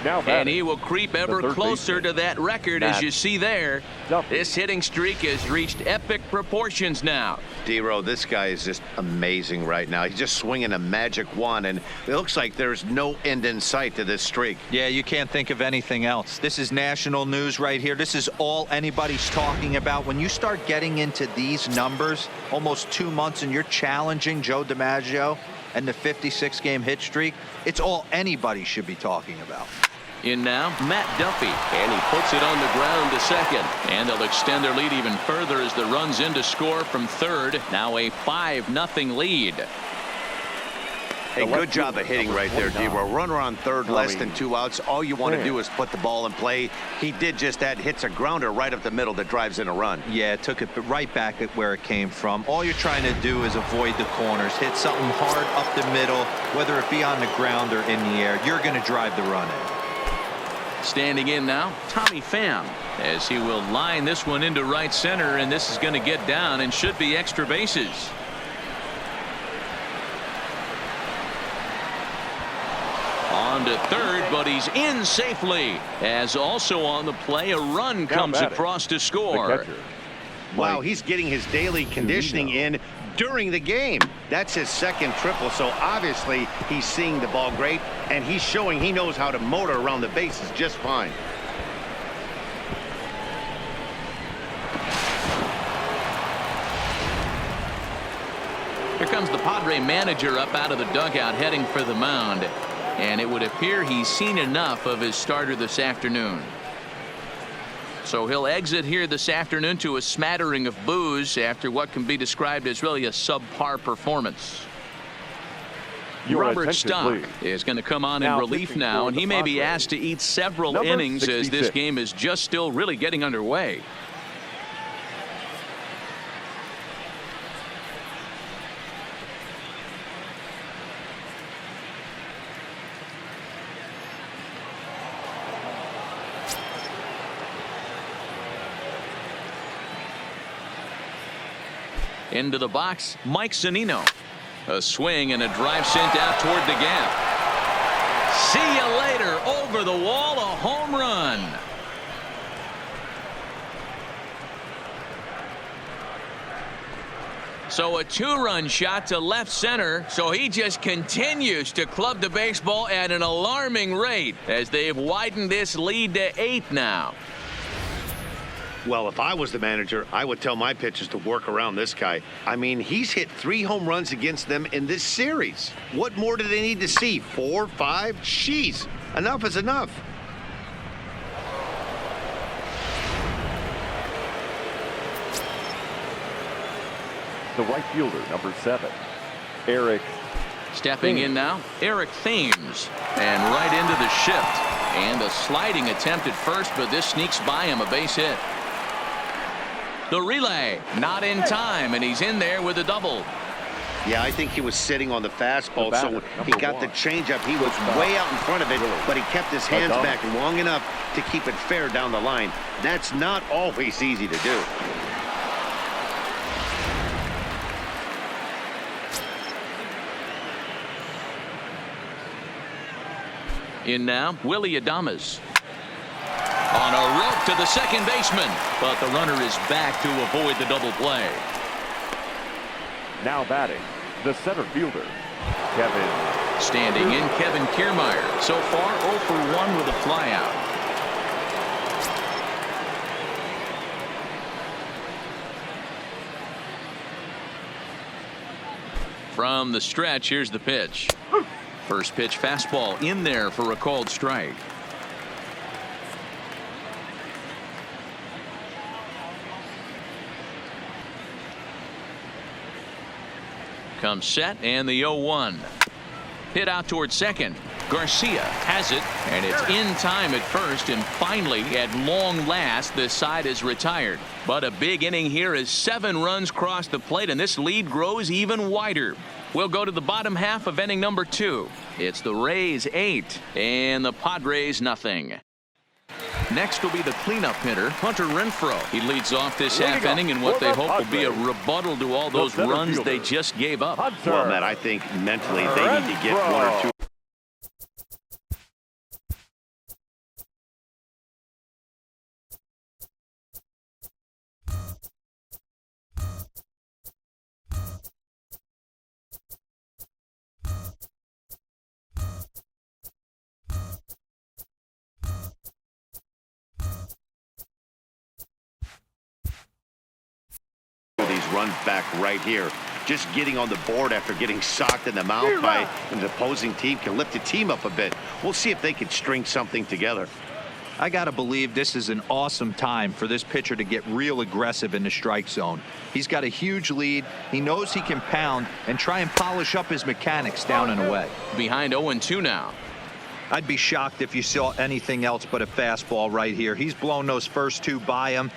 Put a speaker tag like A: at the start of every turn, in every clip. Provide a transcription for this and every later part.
A: And he will creep ever closer to that record, as you see there. This hitting streak has reached epic proportions now.
B: D-Row, this guy is just amazing right now. He's just swinging a magic wand, and it looks like there's no end in sight to this streak.
C: Yeah, you can't think of anything else. This is national news right here. This is all anybody's talking about. When you start getting into these numbers, almost 2 months, and you're challenging Joe DiMaggio and the 56-game hit streak, it's all anybody should be talking about.
A: In now, Matt Duffy, and he puts it on the ground to second. And they'll extend their lead even further as the runs in to score from third. Now a 5-0 lead.
B: Hey, good job of hitting right there, D-Row. Runner on third, less than 2 outs. All you want to do is put the ball in play. He did just that. Hits a grounder right up the middle that drives in a run.
C: Yeah, it took it right back at where it came from. All you're trying to do is avoid the corners. Hit something hard up the middle, whether it be on the ground or in the air. You're going to drive the run in.
A: Standing in now, Tommy Pham, as he will line this one into right center, and this is going to get down and should be extra bases. On to third, but he's in safely. As also on the play, a run comes across to score.
B: Wow, he's getting his daily conditioning in during the game. That's his second triple, so obviously he's seeing the ball great, and he's showing he knows how to motor around the bases just fine.
A: Here comes the Padre manager up out of the dugout heading for the mound, and it would appear he's seen enough of his starter this afternoon. So he'll exit here this afternoon to a smattering of boos after what can be described as really a subpar performance. Robert Stock is going to come on in relief now, and he may be asked to eat several innings as this game is just still really getting underway. Into the box, Mike Zunino. A swing and a drive sent out toward the gap. See you later. Over the wall, a home run. So a 2-run shot to left center. So he just continues to club the baseball at an alarming rate as they've widened this lead to 8 now.
B: Well, if I was the manager, I would tell my pitchers to work around this guy. I mean, he's hit 3 home runs against them in this series. What more do they need to see? 4, 5? Jeez, enough is enough.
D: The right fielder, number 7, Eric.
A: Stepping in now, Eric Thames, and right into the shift. And a sliding attempt at first, but this sneaks by him, a base hit. The relay, not in time, and he's in there with a double.
B: Yeah, I think he was sitting on the fastball, so he got the changeup. He was way out in front of it, but he kept his hands back long enough to keep it fair down the line. That's not always easy to do.
A: In now, Willie Adames. On a rope to the second baseman, but the runner is back to avoid the double play.
D: Now batting, the center fielder, Kevin.
A: Standing in, Kevin Kiermaier. So far, 0 for 1 with a flyout. From the stretch, here's the pitch. First pitch fastball in there for a called strike. Comes set, and the 0-1. Hit out towards second. Garcia has it, and it's in time at first, and finally, at long last, this side is retired. But a big inning here as 7 runs cross the plate, and this lead grows even wider. We'll go to the bottom half of inning number 2. It's the Rays 8 and the Padres nothing. Next will be the cleanup hitter, Hunter Renfroe. He leads off this half inning in what they hope will be a rebuttal to all those runs they just gave up.
B: Well, Matt, I think mentally they need to get 1 or 2 runs back right here. Just getting on the board after getting socked in the mouth by an opposing team can lift the team up a bit. We'll see if they can string something together.
C: I got to believe this is an awesome time for this pitcher to get real aggressive in the strike zone. He's got a huge lead. He knows he can pound and try and polish up his mechanics down and away.
A: Behind 0-2 now.
C: I'd be shocked if you saw anything else but a fastball right here. He's blown those first two by him.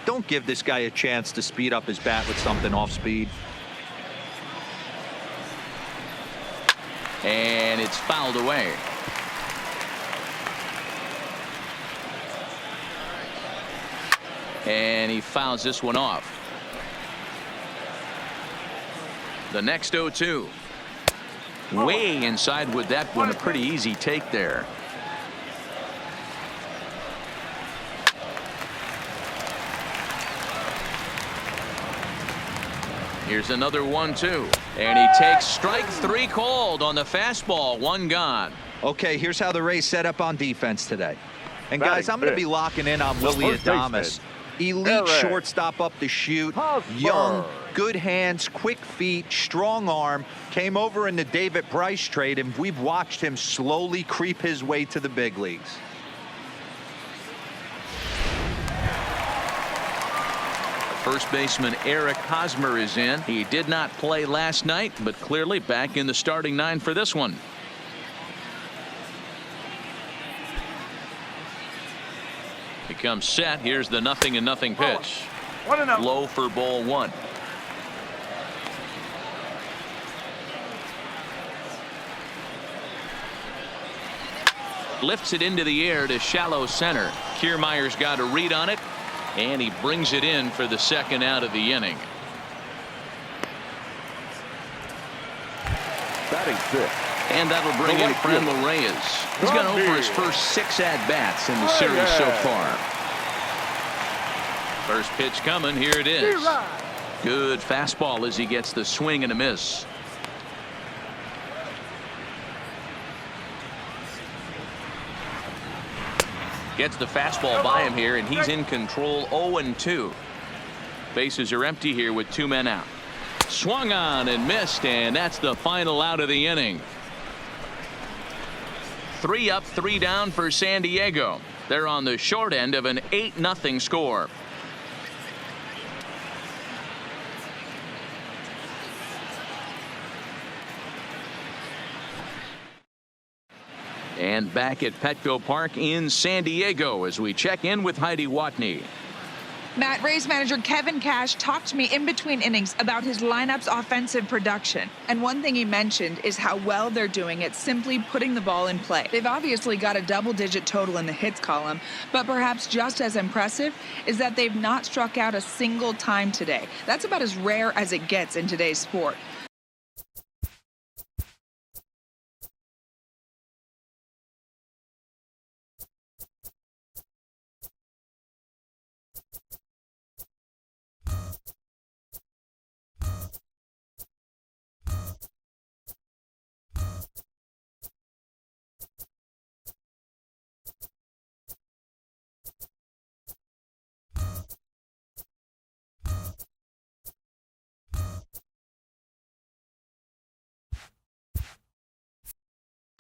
C: Don't give this guy a chance to speed up his bat with something off speed.
A: And it's fouled away. And he fouls this one off. The next 0-2. Way inside with that one. A pretty easy take there. Here's another 1-2. And he takes strike 3 called on the fastball. 1 gone.
C: Okay, here's how the Rays set up on defense today. And guys, I'm going to be locking in on Willie Adames. Elite shortstop up the chute. Young, good hands, quick feet, strong arm. Came over in the David Price trade, and we've watched him slowly creep his way to the big leagues.
A: First baseman Eric Hosmer is in. He did not play last night, but clearly back in the starting 9 for this one. He comes set. Here's the 0-0 pitch. Low for ball 1. Lifts it into the air to shallow center. Kiermaier's got a read on it, and he brings it in for the second out of the inning.
D: Batting 6th.
A: And that'll bring in Franmil Reyes. He's gone over his first 6 at-bats in the series so far. First pitch coming. Here it is. Good fastball as he gets the swing and a miss. Gets the fastball by him here, and he's in control. 0-2. Bases are empty here with 2 men out. Swung on and missed, and that's the final out of the inning. 3 up, 3 down for San Diego. They're on the short end of an 8-0 score. And back at Petco Park in San Diego as we check in with Heidi Watney.
E: Matt, Rays manager Kevin Cash talked to me in between innings about his lineup's offensive production. And one thing he mentioned is how well they're doing at simply putting the ball in play. They've obviously got a double-digit total in the hits column, but perhaps just as impressive is that they've not struck out a single time today. That's about as rare as it gets in today's sport.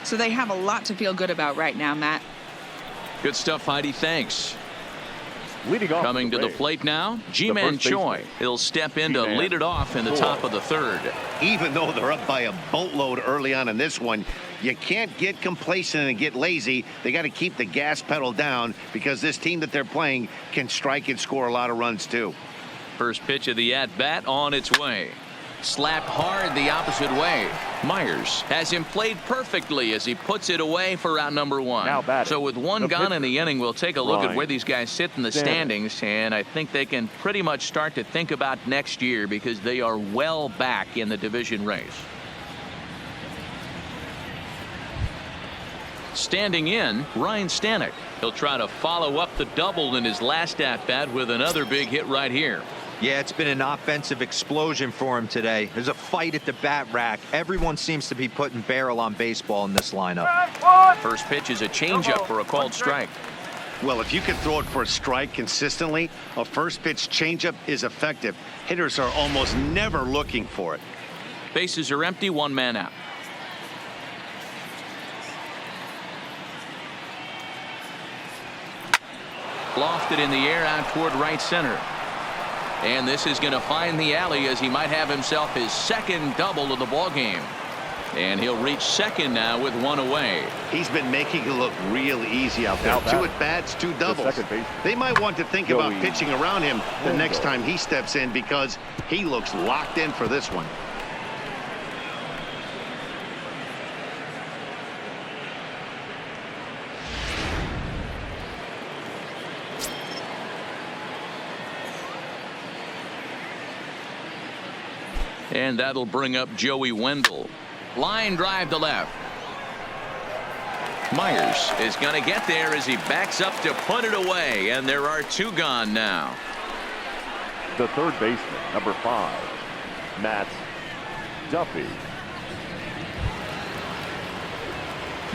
E: So they have a lot to feel good about right now, Matt.
A: Good stuff, Heidi. Thanks.
D: Leading off
A: Coming to the plate now, Ji-Man Choi. He'll step in to lead it off in the top of the 3rd.
B: Even though they're up by a boatload early on in this one, you can't get complacent and get lazy. They got to keep the gas pedal down because this team that they're playing can strike and score a lot of runs too.
A: First pitch of the at-bat on its way. Slapped hard the opposite way. Myers has him played perfectly as he puts it away for out number 1.
D: Now batting,
A: so with 1 gone in the inning, we'll take a look at where these guys sit in the standings, and I think they can pretty much start to think about next year because they are well back in the division race. Standing in, Ryan Stanek. He'll try to follow up the double in his last at-bat with another big hit right here.
C: Yeah, it's been an offensive explosion for him today. There's a fight at the bat rack. Everyone seems to be putting barrel on baseball in this lineup.
A: First pitch is a changeup for a called strike.
B: Well, if you can throw it for a strike consistently, a first pitch changeup is effective. Hitters are almost never looking for it.
A: Bases are empty, one man out. Lofted in the air out toward right center. And this is going to find the alley as he might have himself his second double of the ball game. And he'll reach second now with one away.
B: He's been making it look real easy out there. 2 at-bats, 2 doubles. They might want to think about pitching around him the next time he steps in because he looks locked in for this one.
A: And that'll bring up Joey Wendell. Line drive to left. Myers is going to get there as he backs up to put it away, and there are 2 gone now.
D: The third baseman, number 5, Matt Duffy.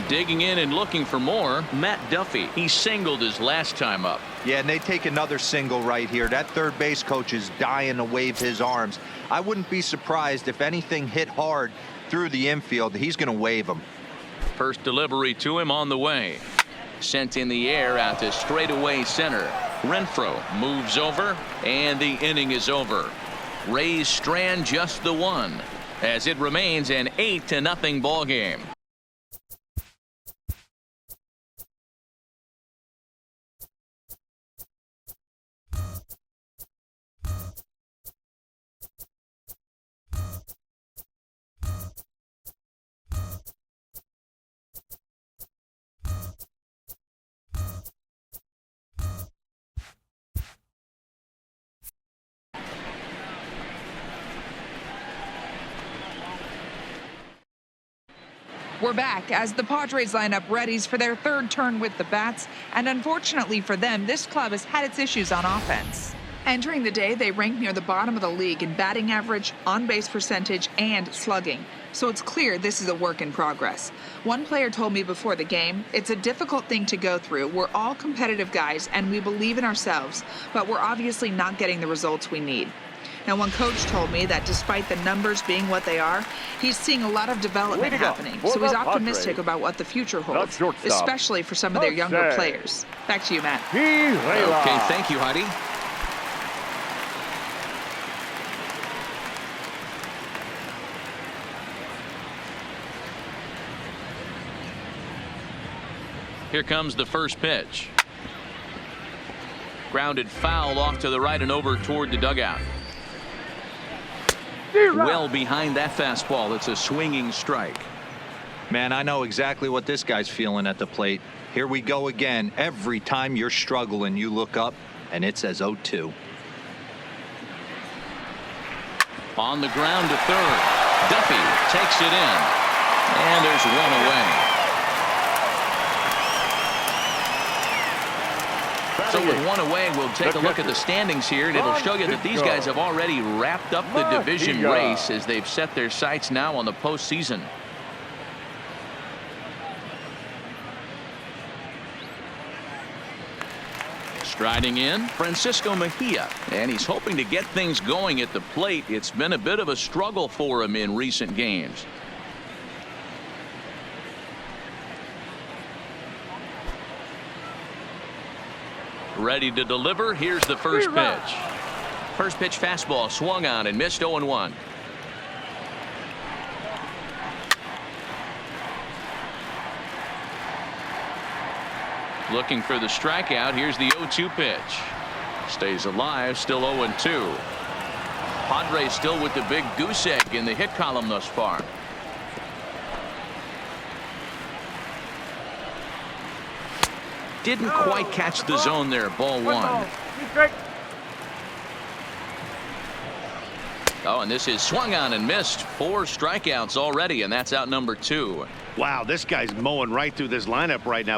A: Digging in and looking for more, Matt Duffy. He singled his last time up.
C: Yeah, and they take another single right here. That third base coach is dying to wave his arms. I wouldn't be surprised if anything hit hard through the infield. He's going to wave them.
A: First delivery to him on the way. Sent in the air out to straightaway center. Renfroe moves over, and the inning is over. Rays strand just the one as it remains an 8-0 ball game.
E: We're back as the Padres line up readies for their third turn with the bats, and unfortunately for them, this club has had its issues on offense. Entering the day, they rank near the bottom of the league in batting average, on-base percentage, and slugging. So it's clear this is a work in progress. One player told me before the game, it's a difficult thing to go through. We're all competitive guys, and we believe in ourselves, but we're obviously not getting the results we need. Now, one coach told me that despite the numbers being what they are, he's seeing a lot of development happening. So he's optimistic about what the future holds, especially for some of their younger players. Back to you, Matt.
A: Okay, thank you, Heidi. Here comes the first pitch. Grounded foul off to the right and over toward the dugout. Well behind that fastball. It's a swinging strike.
C: Man, I know exactly what this guy's feeling at the plate. Here we go again. Every time you're struggling, you look up and it says 0-2.
A: On the ground to third. Duffy takes it in. And there's one away. So with one away, we'll take a look at the standings here, and it'll show you that these guys have already wrapped up the division race as they've set their sights now on the postseason. Striding in, Francisco Mejia, and he's hoping to get things going at the plate. It's been a bit of a struggle for him in recent games. Ready to deliver. Here's the first pitch. First pitch fastball swung on and missed 0-1. Looking for the strikeout. Here's the 0-2 pitch. Stays alive. Still 0-2. Padres still with the big goose egg in the hit column thus far. Didn't quite catch the zone there. Ball 1. Oh, and this is swung on and missed. 4 strikeouts already, and that's out number 2.
B: Wow, this guy's mowing right through this lineup right now.